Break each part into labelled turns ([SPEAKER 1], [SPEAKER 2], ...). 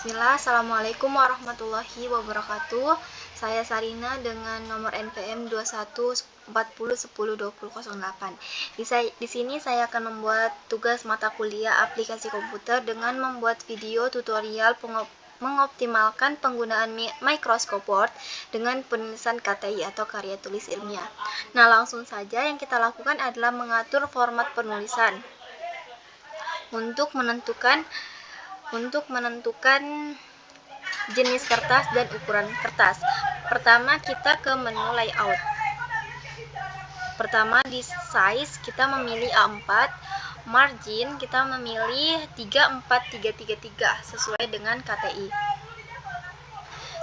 [SPEAKER 1] Bismillah, Assalamualaikum warahmatullahi wabarakatuh. Saya Sarina dengan nomor NPM 2140102008. Di sini saya akan membuat tugas mata kuliah aplikasi komputer dengan membuat video tutorial mengoptimalkan penggunaan Microsoft Word dengan penulisan KTI atau karya tulis ilmiah. Nah, langsung saja yang kita lakukan adalah mengatur format penulisan untuk menentukan jenis kertas dan ukuran kertas. Pertama, kita ke menu layout. Pertama, di size kita memilih A4, margin kita memilih 34333 sesuai dengan KTI.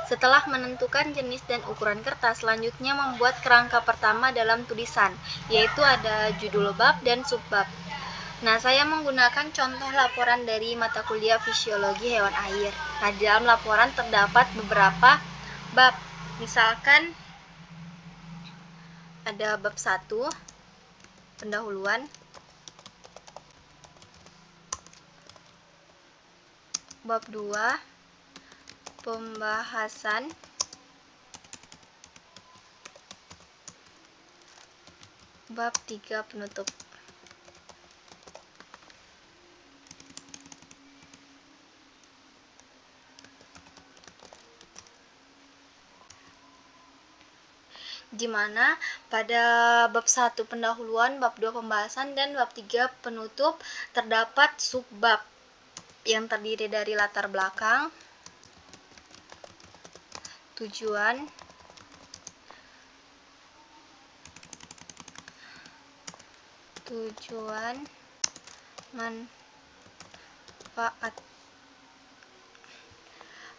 [SPEAKER 1] Setelah menentukan jenis dan ukuran kertas, selanjutnya membuat kerangka pertama dalam tulisan, yaitu ada judul bab dan subbab. Nah, saya menggunakan contoh laporan dari mata kuliah fisiologi hewan air. Nah, di dalam laporan terdapat beberapa bab. Misalkan ada bab 1, pendahuluan, bab 2, pembahasan, bab 3, penutup. Di mana pada bab 1 pendahuluan, bab 2 pembahasan, dan bab 3 penutup terdapat subbab yang terdiri dari latar belakang, tujuan, manfaat.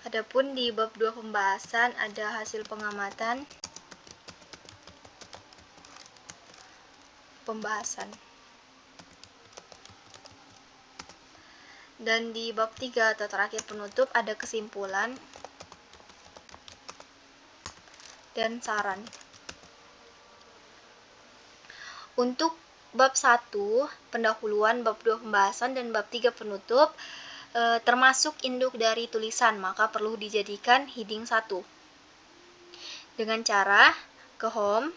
[SPEAKER 1] Adapun di bab 2 pembahasan ada hasil pengamatan, pembahasan. Dan di bab 3 atau terakhir penutup ada kesimpulan dan saran. Untuk bab 1 pendahuluan, bab 2 pembahasan, dan bab 3 penutup termasuk induk dari tulisan, maka perlu dijadikan heading 1. Dengan cara ke home,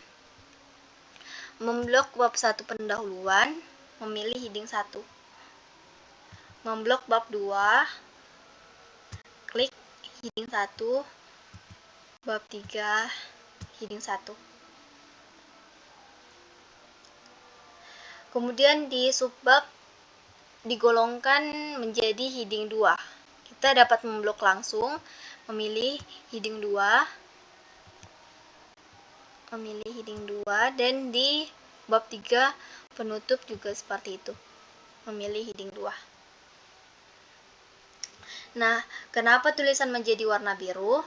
[SPEAKER 1] memblok bab 1 pendahuluan, memilih heading 1. Memblok bab 2, klik heading 1, bab 3, heading 1. Kemudian di subbab digolongkan menjadi heading 2. Kita dapat memblok langsung, memilih heading 2, dan di bab 3 penutup juga seperti itu, memilih heading 2. Nah, kenapa tulisan menjadi warna biru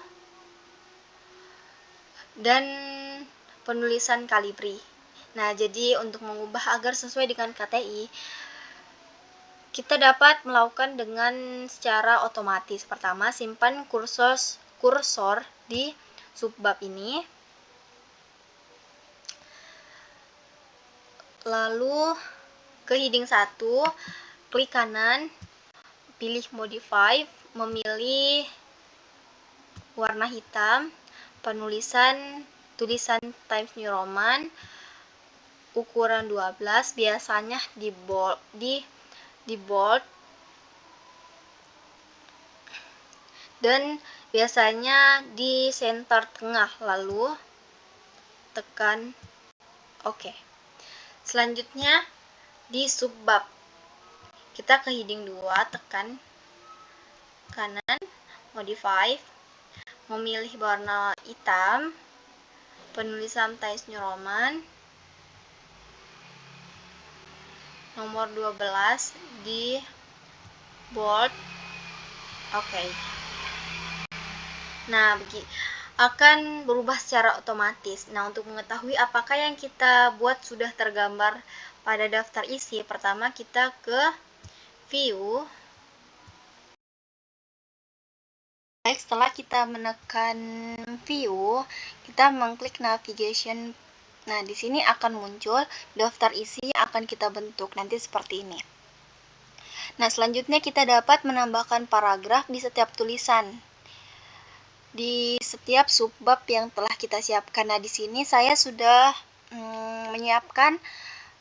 [SPEAKER 1] dan penulisan kalibri? Nah, jadi untuk mengubah agar sesuai dengan KTI, kita dapat melakukan dengan secara otomatis. Pertama, simpan kursor di subbab ini. Lalu ke heading 1, klik kanan, pilih modify, memilih warna hitam, tulisan Times New Roman, ukuran 12, biasanya di bold, dan biasanya di center tengah, lalu tekan OK. Selanjutnya di subbab, kita ke heading 2, tekan kanan, modify, memilih warna hitam, penulisan Times New Roman, nomor 12 di bold, OK. Nah, akan berubah secara otomatis. Nah, untuk mengetahui apakah yang kita buat sudah tergambar pada daftar isi, pertama kita ke view. Baik, setelah kita menekan view, kita mengklik navigation. Nah, di sini akan muncul daftar isi yang akan kita bentuk nanti seperti ini. Nah, selanjutnya kita dapat menambahkan paragraf di setiap tulisan, di setiap subbab yang telah kita siapkan. Nah, di sini saya sudah menyiapkan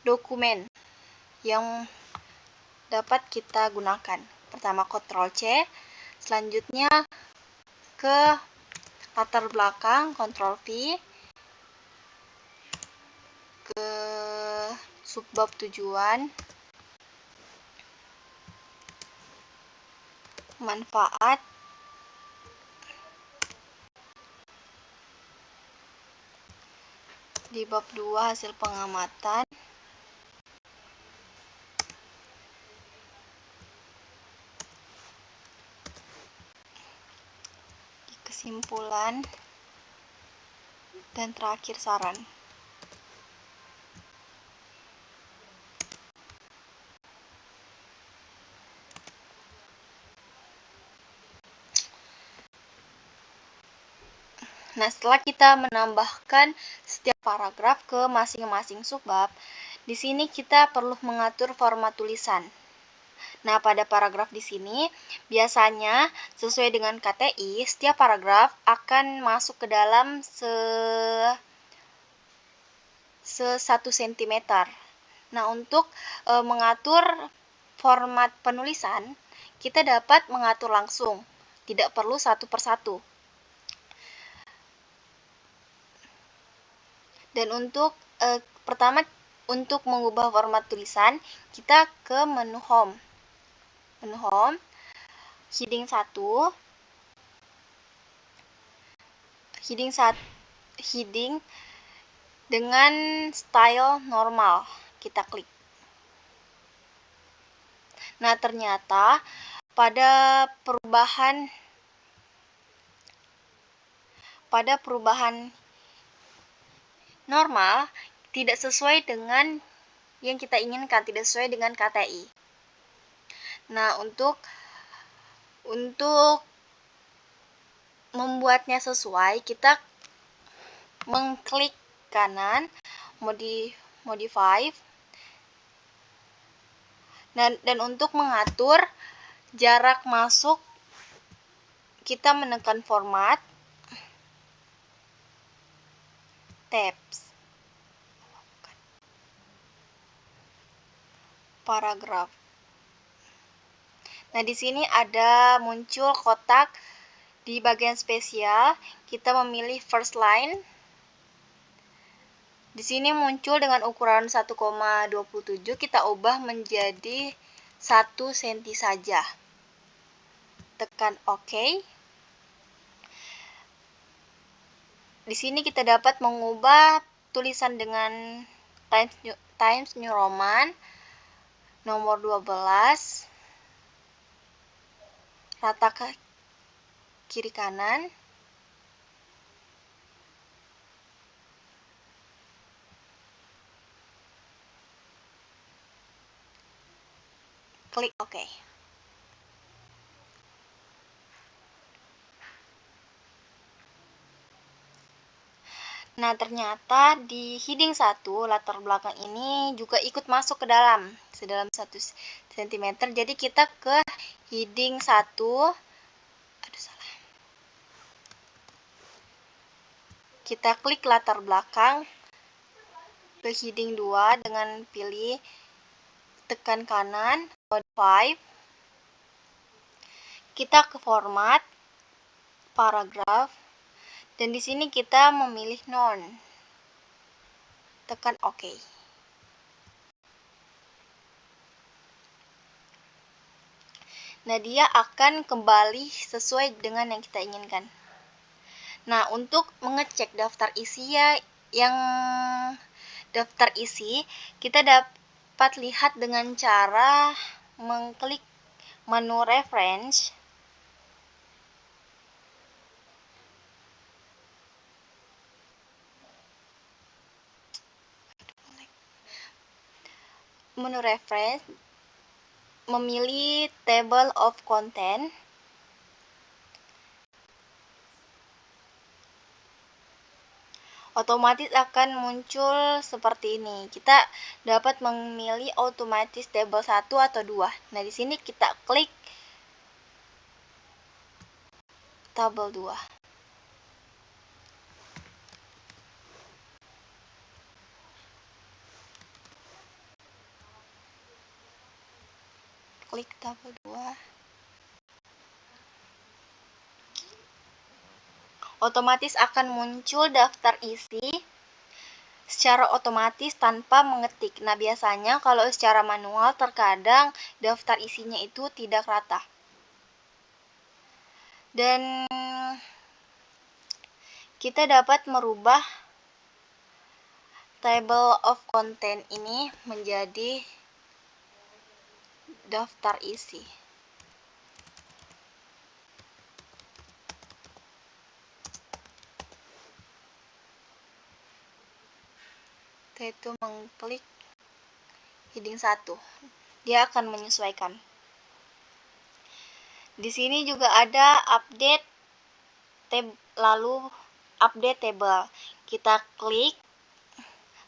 [SPEAKER 1] dokumen yang dapat kita gunakan. Pertama Ctrl C, selanjutnya ke latar belakang, Ctrl V, ke subbab tujuan, manfaat, di bab 2 hasil pengamatan, di kesimpulan, dan terakhir saran. Nah, setelah kita menambahkan setiap paragraf ke masing-masing subbab, di sini kita perlu mengatur format tulisan. Nah, pada paragraf di sini, biasanya sesuai dengan KTI, setiap paragraf akan masuk ke dalam 1 cm. Nah, untuk mengatur format penulisan, kita dapat mengatur langsung, tidak perlu satu persatu. Dan untuk pertama, untuk mengubah format tulisan, kita ke menu home. Menu home, heading 1, heading dengan style normal. Kita klik. Nah, ternyata pada perubahan normal tidak sesuai dengan yang kita inginkan, tidak sesuai dengan KTI. Nah, untuk membuatnya sesuai, kita mengklik kanan, modify, dan untuk mengatur jarak masuk, kita menekan format, tabs, paragraf. Nah, di sini ada muncul kotak di bagian spesial. Kita memilih first line. Di sini muncul dengan ukuran 1,27, kita ubah menjadi 1 cm saja. Tekan OK. Di sini kita dapat mengubah tulisan dengan Times New Roman nomor 12, rata ke kiri kanan, klik OK. Nah, ternyata di heading 1, latar belakang ini juga ikut masuk ke dalam, sedalam 1 cm. Jadi kita ke heading 1, kita klik latar belakang, ke heading 2 dengan pilih tekan kanan, modify, kita ke format, paragraf, dan di sini kita memilih none. Tekan OK. Nah, dia akan kembali sesuai dengan yang kita inginkan. Nah, untuk mengecek daftar isi kita dapat lihat dengan cara mengklik menu reference, memilih table of content, otomatis akan muncul seperti ini. Kita dapat memilih otomatis tabel 1 atau 2. Nah, di sini kita klik tabel 2. Klik tabel 2. Otomatis akan muncul daftar isi secara otomatis tanpa mengetik. Nah, biasanya kalau secara manual terkadang daftar isinya itu tidak rata. Dan kita dapat merubah table of content ini menjadi daftar isi. Kita itu mengklik heading 1. Dia akan menyesuaikan. Di sini juga ada update lalu update table. Kita klik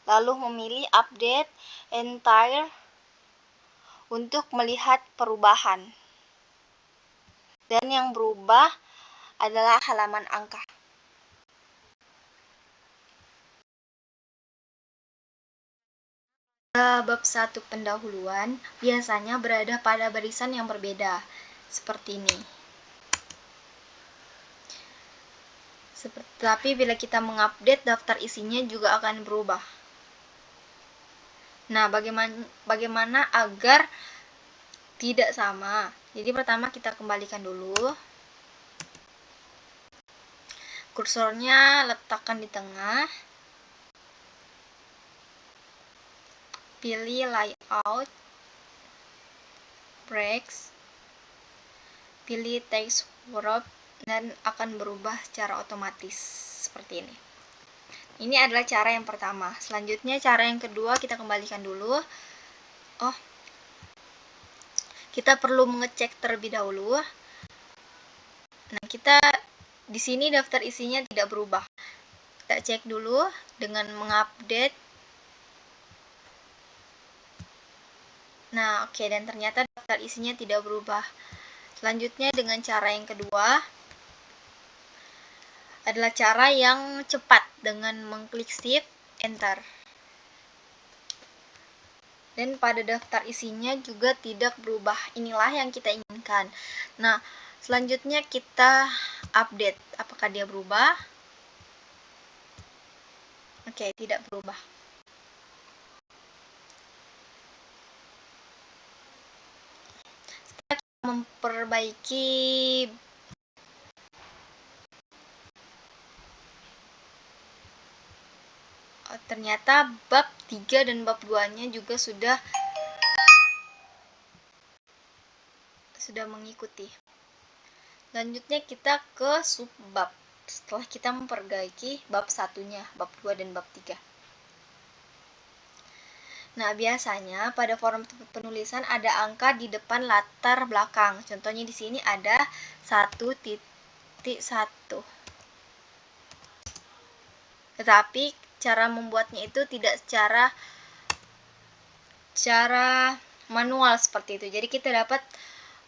[SPEAKER 1] lalu memilih update entire untuk melihat perubahan. Dan yang berubah adalah halaman angka. Bab 1 pendahuluan biasanya berada pada barisan yang berbeda, seperti ini. Tapi bila kita mengupdate, daftar isinya juga akan berubah. Nah, bagaimana agar tidak sama? Jadi pertama kita kembalikan dulu. Kursornya letakkan di tengah. Pilih layout, breaks, pilih text wrap, dan akan berubah secara otomatis seperti ini. Ini adalah cara yang pertama. Selanjutnya cara yang kedua kita kembalikan dulu. Kita perlu mengecek terlebih dahulu. Nah, kita di sini daftar isinya tidak berubah. Kita cek dulu dengan mengupdate. Nah, oke, dan ternyata daftar isinya tidak berubah. Selanjutnya dengan cara yang kedua adalah cara yang cepat dengan mengklik shift enter. Dan pada daftar isinya juga tidak berubah. Inilah yang kita inginkan. Nah, selanjutnya kita update. Apakah dia berubah? Oke, tidak berubah. Setelah kita memperbaiki ternyata bab 3 dan bab 2-nya juga sudah mengikuti. Selanjutnya kita ke subbab. Setelah kita memperbaiki bab 1-nya, bab 2 dan bab 3. Nah, biasanya pada form penulisan ada angka di depan latar belakang. Contohnya di sini ada 1.1. Tetapi cara membuatnya itu tidak secara manual seperti itu. Jadi kita dapat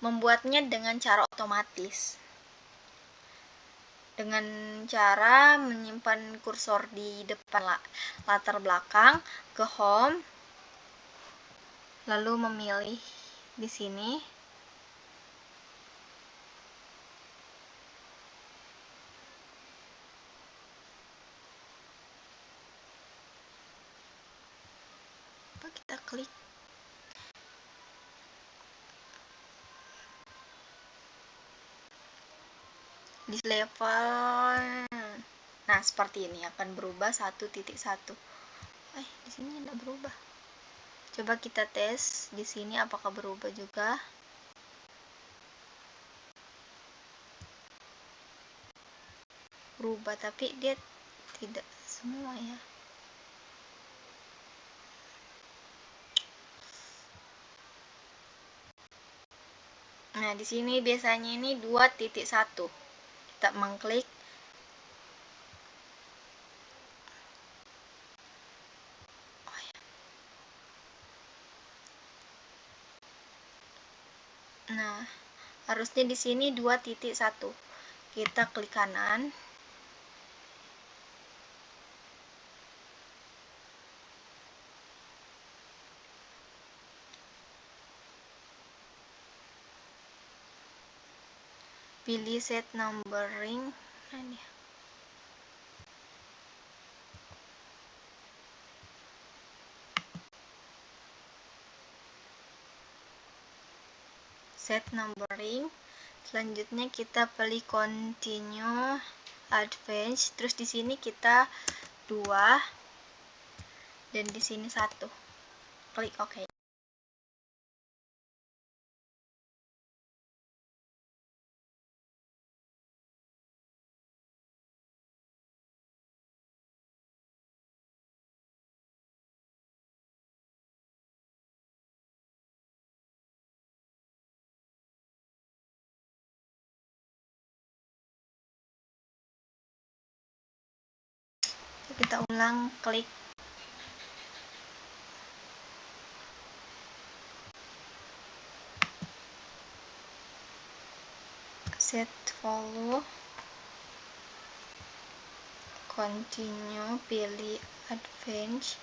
[SPEAKER 1] membuatnya dengan cara otomatis. Dengan cara menyimpan kursor di depan latar belakang ke home, lalu memilih di sini. Kita klik di level. Nah, seperti ini akan berubah 1.1. Di sini tidak berubah. Coba kita tes di sini apakah berubah juga. Berubah, tapi dia tidak semua ya. Nah, di sini biasanya ini 2.1. Kita mengklik. harusnya di sini 2.1. Kita klik kanan. Pilih set numbering. Set numbering. Selanjutnya kita pilih continue advance. Terus di sini kita 2 dan di sini 1. Klik OK. Kita ulang, klik set follow, continue, pilih advance.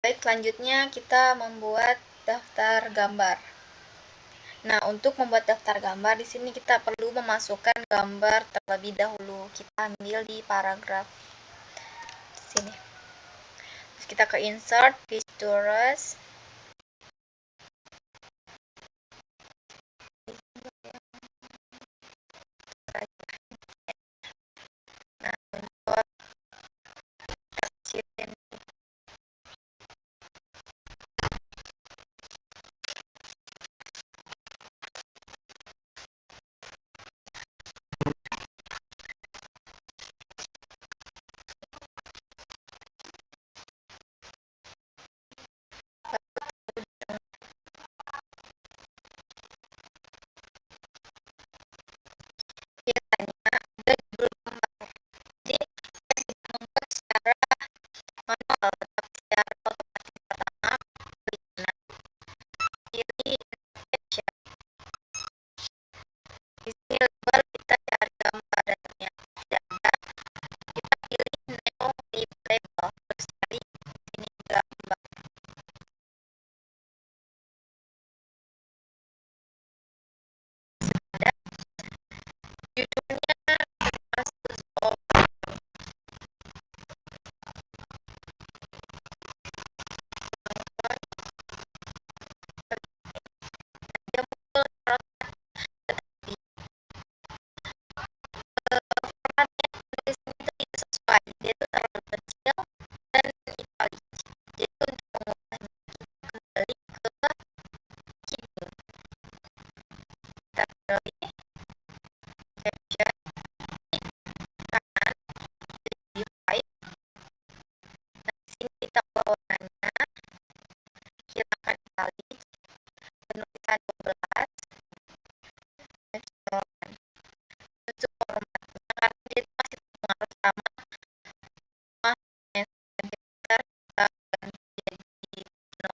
[SPEAKER 1] Baik, selanjutnya kita membuat daftar gambar. Nah, untuk membuat daftar gambar di sini kita perlu memasukkan gambar terlebih dahulu. Kita ambil di paragraf sini. Terus kita ke insert pictures. Nah, untuk biasanya ada judul gambar. Jadi saya tidak membuat secara manual, tapi secara otomatis. Pertama, pilih caption. Di sini label kita cari gambar dan ternyata tidak ada. Kita pilih neo tip label. Terus cari sini gambar. Ada judulnya masuk dia muncul formatnya tulisan itu tidak sesuai, dia itu terlalu kecil dan italic. Jadi untuk mengubahnya kembali ke keyboard, kita pilih caption kanan, pilih right. Nah, di sini kita warnanya hilangkan italic, penulisan 12, untuk formatnya karena dia itu masih pengaruh sama Messenger, kita ganti jadi no.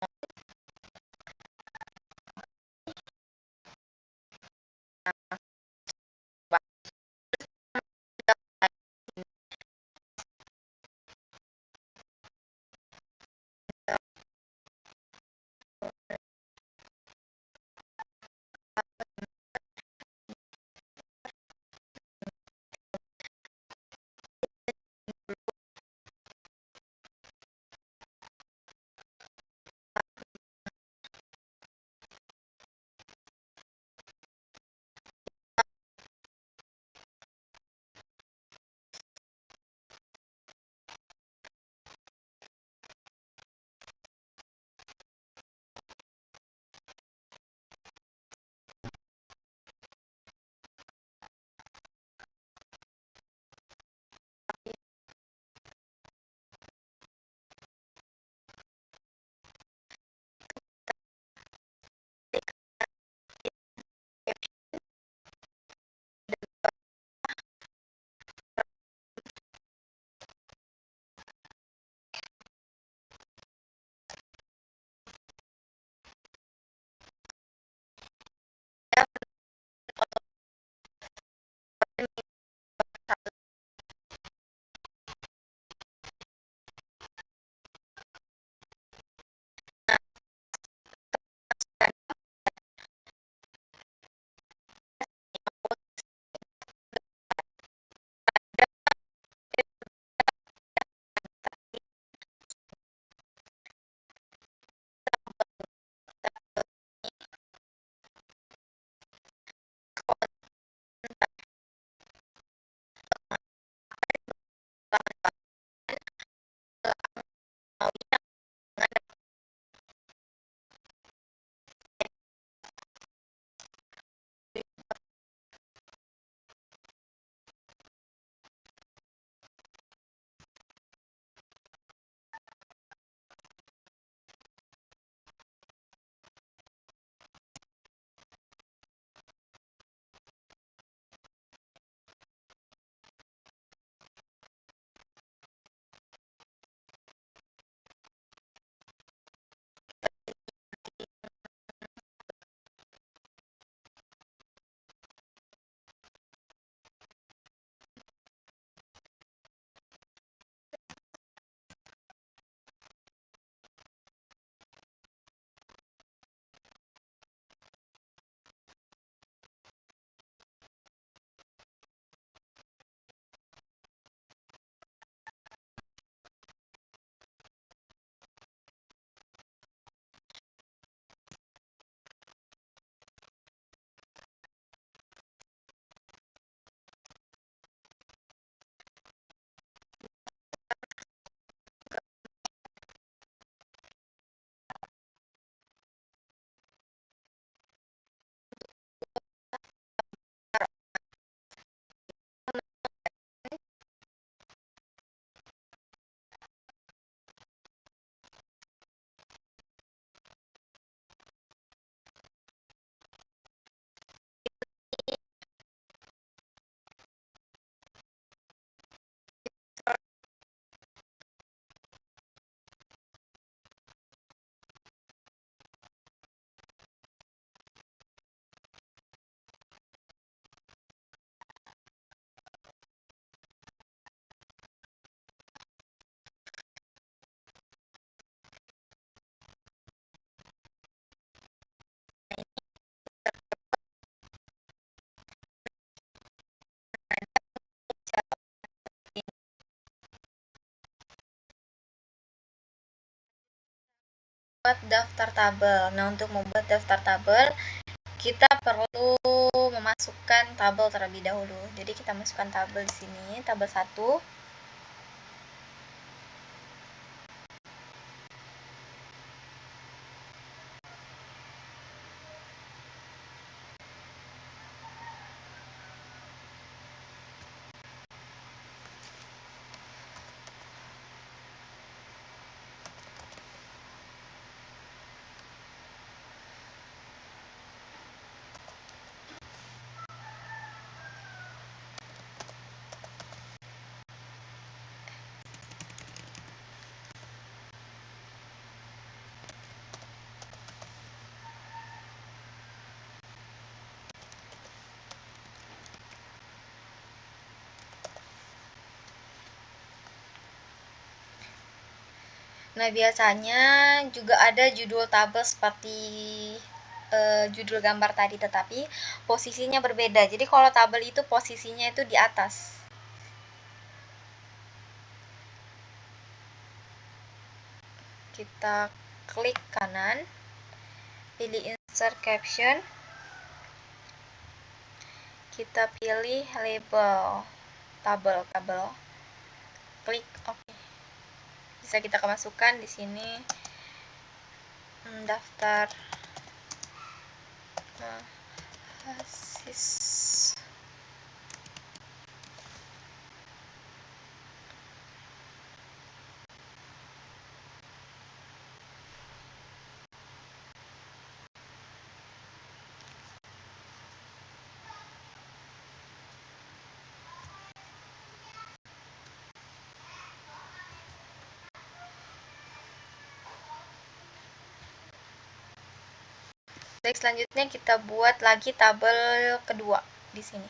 [SPEAKER 1] membuat daftar tabel. Nah, untuk membuat daftar tabel, kita perlu memasukkan tabel terlebih dahulu. Jadi kita masukkan tabel di sini, tabel 1. Nah, biasanya juga ada judul tabel seperti judul gambar tadi, tetapi posisinya berbeda. Jadi kalau tabel itu posisinya itu di atas. Kita klik kanan, pilih insert caption, kita pilih label tabel, klik OK. Bisa kita masukkan di sini daftar mahasiswa. Baik, selanjutnya kita buat lagi tabel kedua di sini.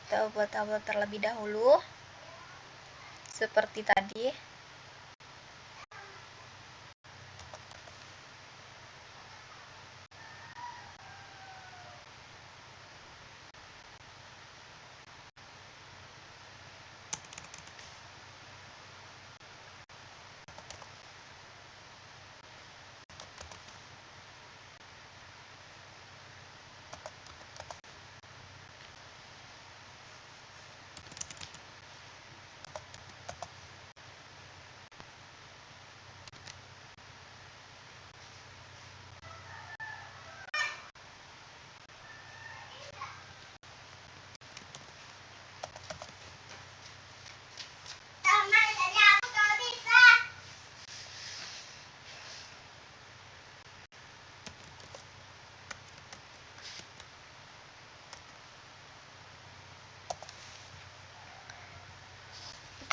[SPEAKER 1] Kita buat tabel terlebih dahulu seperti tadi.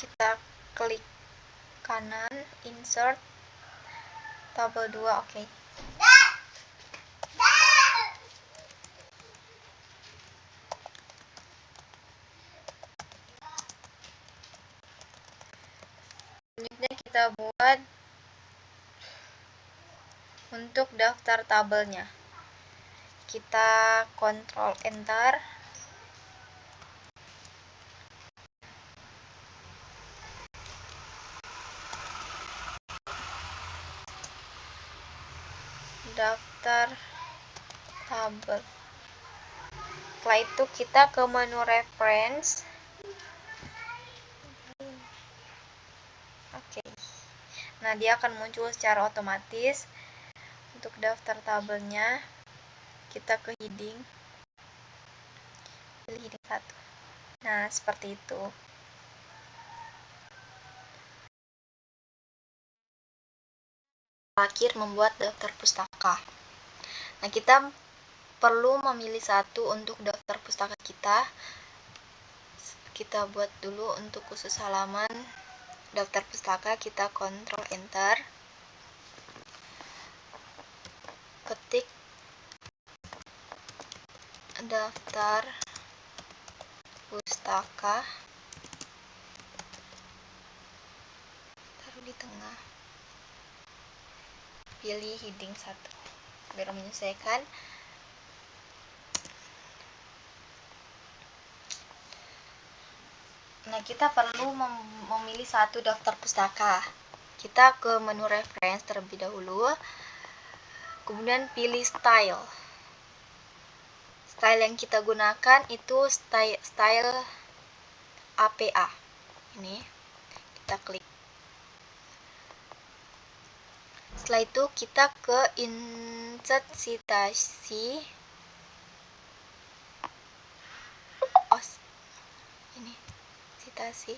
[SPEAKER 1] Kita klik kanan, insert tabel 2, OK. Selanjutnya kita buat untuk daftar tabelnya. Kita Ctrl Enter. Daftar tabel. Setelah itu kita ke menu reference. Oke. Nah, dia akan muncul secara otomatis. Untuk daftar tabelnya, kita ke heading. Pilih heading 1. Nah, seperti itu. Terakhir, membuat daftar pustaka. Nah, kita perlu memilih satu untuk daftar pustaka kita. Kita buat dulu untuk khusus halaman daftar pustaka, kita Ctrl Enter. Ketik daftar pustaka, taruh di tengah, pilih heading 1 biar menyesuaikan. Nah, kita perlu memilih satu daftar pustaka. Kita ke menu reference terlebih dahulu, kemudian pilih style. Style yang kita gunakan itu style APA. Ini kita klik. Setelah itu kita ke insert citasi. Ini citasi.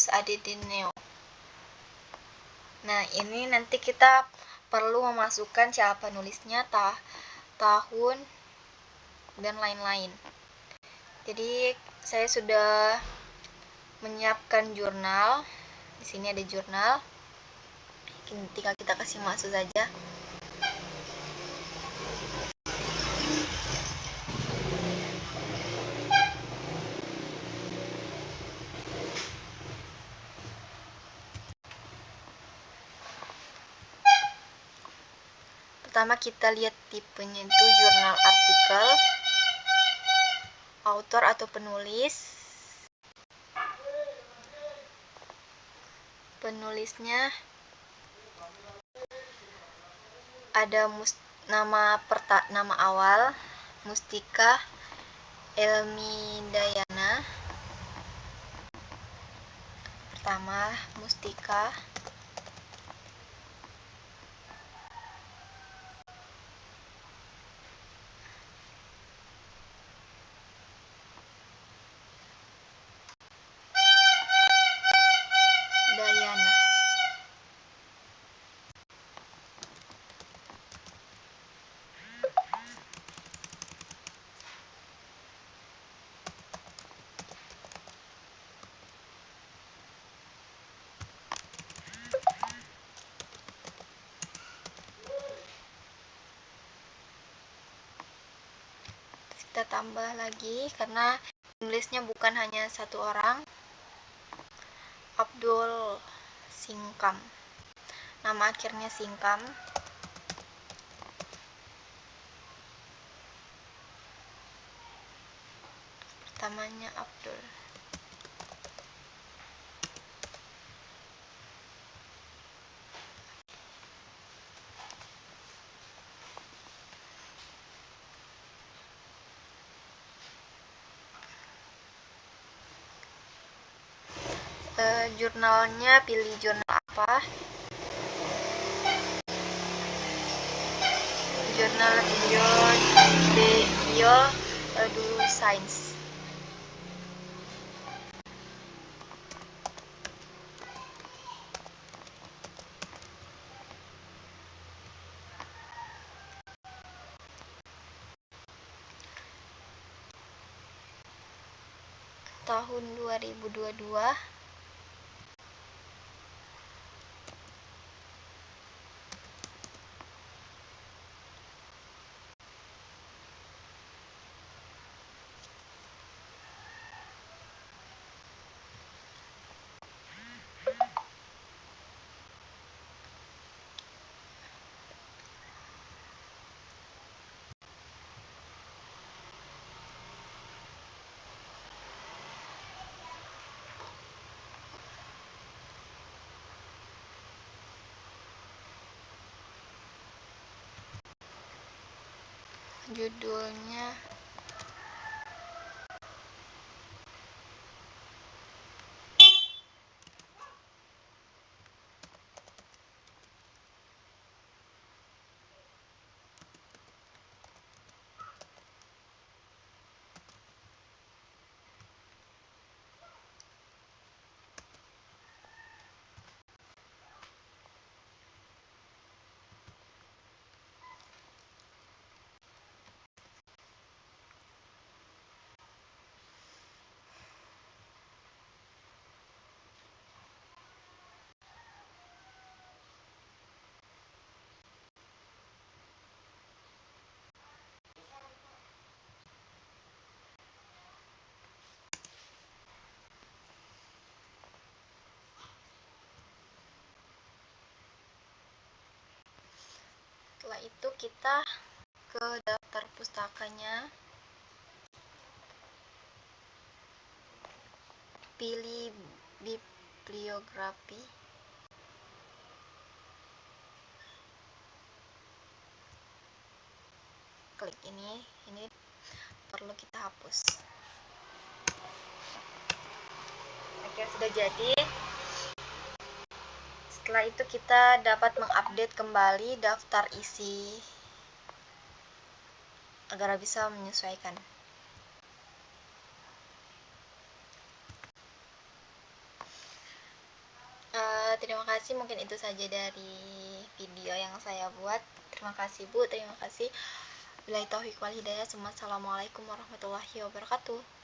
[SPEAKER 1] Ada di Neo. Nah, ini nanti kita perlu memasukkan siapa nulisnya, tahun, dan lain-lain. Jadi, saya sudah menyiapkan jurnal. Di sini ada jurnal. Tinggal kita kasih masuk saja. Pertama kita lihat tipenya itu jurnal artikel, author atau penulis, penulisnya ada nama awal Mustika Elmidayana. Pertama Mustika, Dayana. Kita tambah lagi karena penulisnya bukan hanya satu orang, Abdul Singkam, nama akhirnya Singkam. Pertamanya Abdul. Jurnalnya pilih jurnal apa, jurnal Bioscience. Tahun 2022. Judulnya itu kita ke daftar pustakanya, pilih bibliografi, klik ini perlu kita hapus. Oke, sudah jadi. Setelah itu kita dapat mengupdate kembali daftar isi agar bisa menyesuaikan. Terima kasih, mungkin itu saja dari video yang saya buat. Terima kasih Bu, terima kasih. Billahi taufiq wal hidayah. Assalamualaikum warahmatullahi wabarakatuh.